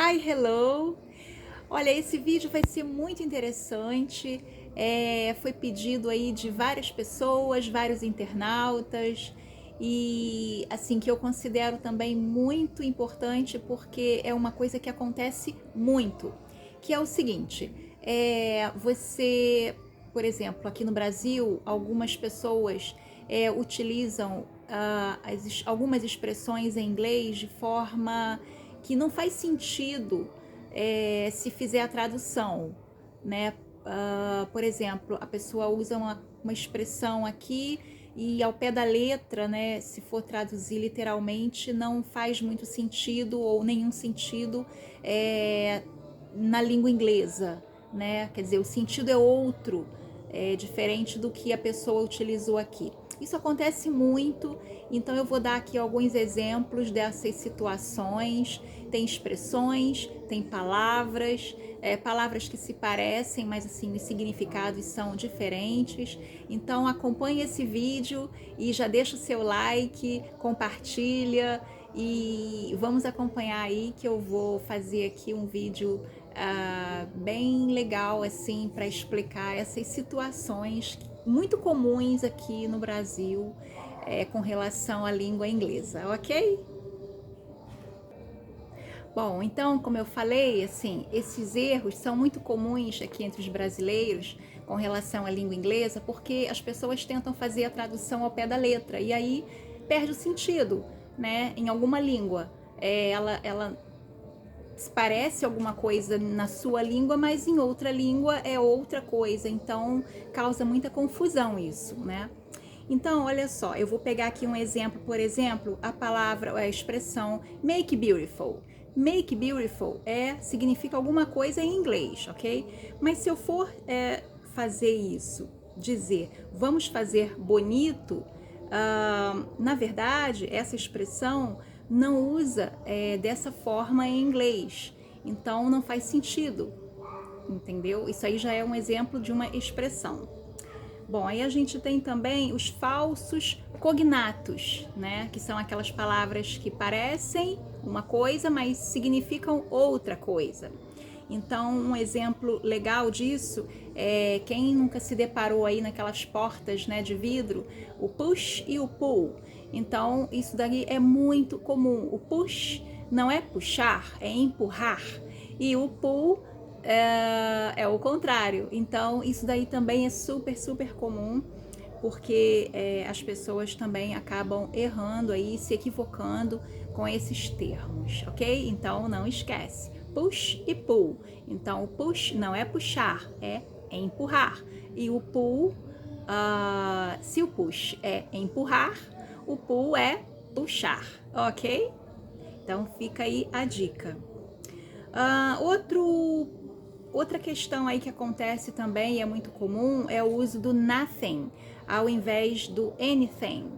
Hi, hello! Olha, esse vídeo vai ser muito interessante. Foi pedido aí de várias pessoas, vários internautas, e assim que eu considero também muito importante porque é uma coisa que acontece muito, que é o seguinte: você, por exemplo, aqui no Brasil, algumas pessoas utilizam algumas expressões em inglês de forma que não faz sentido se fizer a tradução, né? Por exemplo, a pessoa usa uma expressão aqui e ao pé da letra, né, se for traduzir literalmente, não faz muito sentido ou nenhum sentido na língua inglesa, né? Quer dizer, o sentido é outro, diferente do que a pessoa utilizou aqui. Isso acontece muito, então eu vou dar aqui alguns exemplos dessas situações. Tem expressões, tem palavras, palavras que se parecem, mas assim os significados são diferentes. Então acompanhe esse vídeo e já deixa o seu like, compartilha e vamos acompanhar aí que eu vou fazer aqui um vídeo bem legal assim para explicar essas situações muito comuns aqui no Brasil com relação à língua inglesa, ok? Bom, então, como eu falei, assim, esses erros são muito comuns aqui entre os brasileiros com relação à língua inglesa, porque as pessoas tentam fazer a tradução ao pé da letra e aí perde o sentido, né? Em alguma língua, ela parece alguma coisa na sua língua, mas em outra língua é outra coisa, então causa muita confusão isso, né? Então, olha só, eu vou pegar aqui um exemplo, por exemplo, a palavra, a expressão make beautiful. Make beautiful significa alguma coisa em inglês, ok? Mas se eu for fazer isso, dizer vamos fazer bonito, na verdade, essa expressão não usa dessa forma em inglês, então não faz sentido, entendeu? Isso aí já é um exemplo de uma expressão. Bom, aí a gente tem também os falsos cognatos, né? Que são aquelas palavras que parecem uma coisa, mas significam outra coisa. Então, um exemplo legal disso é quem nunca se deparou aí naquelas portas, né, de vidro, o push e o pull. Então, isso daí é muito comum. O push não é puxar, é empurrar. E o pull é o contrário. Então, isso daí também é super, super comum, porque as pessoas também acabam errando aí, se equivocando com esses termos, ok? Então, não esquece. Push e pull. Então, o push não é puxar, é empurrar. E o pull, se o push é empurrar, o pull é puxar, ok? Então, fica aí a dica. Outra questão aí que acontece também e é muito comum é o uso do nothing ao invés do anything,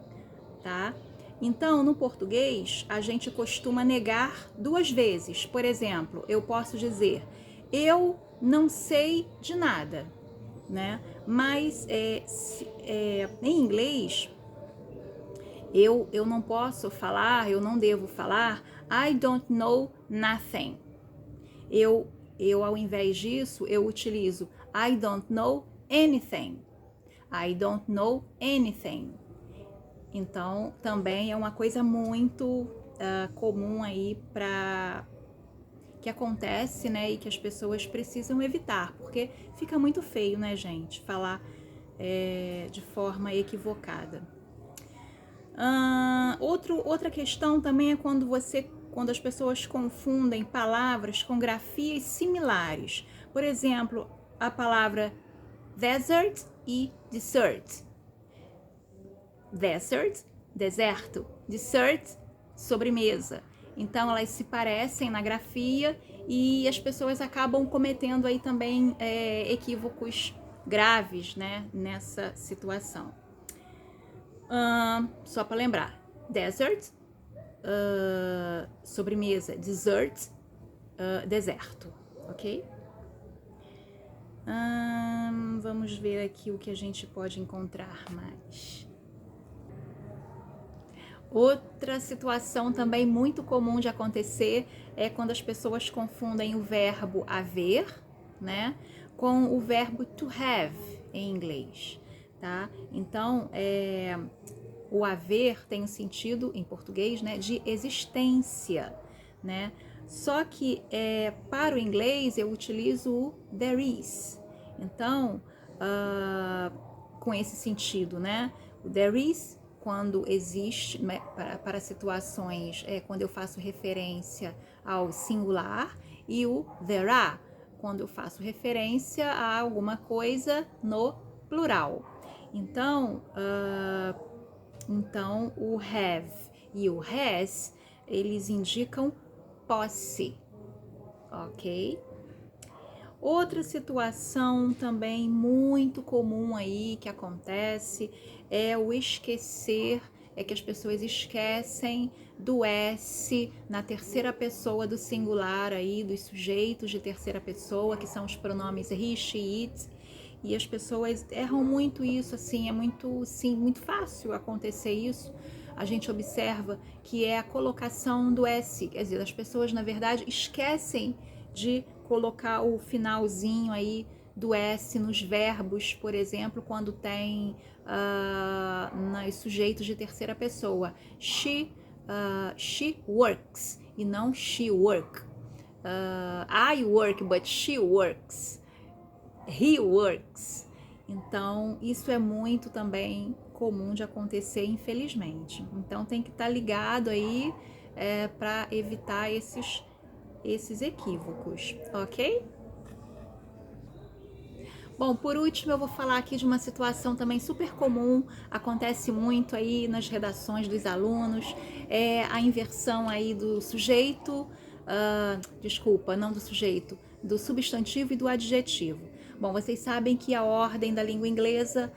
tá? Então, no português, a gente costuma negar duas vezes. Por exemplo, eu posso dizer eu não sei de nada, né? Mas em inglês, eu não posso falar, eu não devo falar I don't know nothing. Eu ao invés disso, eu utilizo I don't know anything. I don't know anything. Então, também é uma coisa muito comum aí para que acontece, né, e que as pessoas precisam evitar, porque fica muito feio, né, gente, falar de forma equivocada. Outra questão também é quando as pessoas confundem palavras com grafias similares. Por exemplo, a palavra desert e dessert. Desert, deserto. Dessert, sobremesa. Então elas se parecem na grafia e as pessoas acabam cometendo aí também equívocos graves, né, nessa situação. Só para lembrar, desert, sobremesa, dessert, deserto, ok? Vamos ver aqui o que a gente pode encontrar mais. Outra situação também muito comum de acontecer é quando as pessoas confundem o verbo haver, né, com o verbo to have em inglês, tá? Então, o haver tem o sentido em português, né, de existência, né? Só que para o inglês eu utilizo o there is. Então, com esse sentido, né? O there is quando existe, né, para situações, quando eu faço referência ao singular, e o there are, quando eu faço referência a alguma coisa no plural. Então, o have e o has, eles indicam posse, ok? Outra situação também muito comum aí que acontece é o esquecer, é que as pessoas esquecem do S na terceira pessoa do singular aí, dos sujeitos de terceira pessoa, que são os pronomes he, she, it, e as pessoas erram muito isso, assim, é muito, sim, muito fácil acontecer isso. A gente observa que é a colocação do S, quer dizer, as pessoas, na verdade, esquecem de colocar o finalzinho aí do S nos verbos, por exemplo, quando tem nos sujeitos de terceira pessoa. She works e não she work. I work, but she works. He works. Então, isso é muito também comum de acontecer, infelizmente. Então, tem que estar ligado aí para evitar esses equívocos, ok? Bom, por último eu vou falar aqui de uma situação também super comum, acontece muito aí nas redações dos alunos, é a inversão aí do sujeito, desculpa, não do sujeito, do substantivo e do adjetivo. Bom, vocês sabem que a ordem da língua inglesa,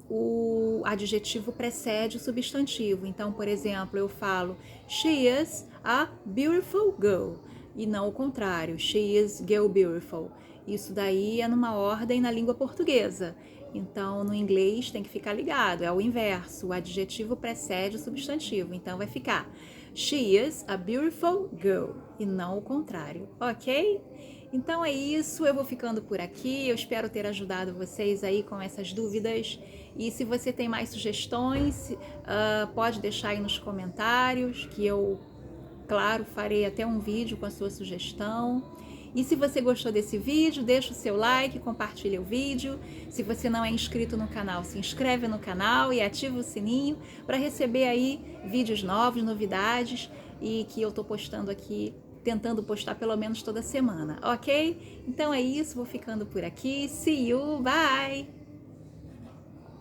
o adjetivo precede o substantivo. Então, por exemplo, eu falo she is a beautiful girl e não o contrário, she is girl beautiful. Isso daí é numa ordem na língua portuguesa. Então, no inglês tem que ficar ligado, é o inverso. O adjetivo precede o substantivo. Então, vai ficar she is a beautiful girl e não o contrário, ok? Então é isso, eu vou ficando por aqui. Eu espero ter ajudado vocês aí com essas dúvidas. E se você tem mais sugestões, pode deixar aí nos comentários, que eu, claro, farei até um vídeo com a sua sugestão. E se você gostou desse vídeo, deixa o seu like, compartilha o vídeo. Se você não é inscrito no canal, se inscreve no canal e ativa o sininho para receber aí vídeos novos, novidades e que eu tô postando aqui, tentando postar pelo menos toda semana, ok? Então é isso, vou ficando por aqui. See you, bye!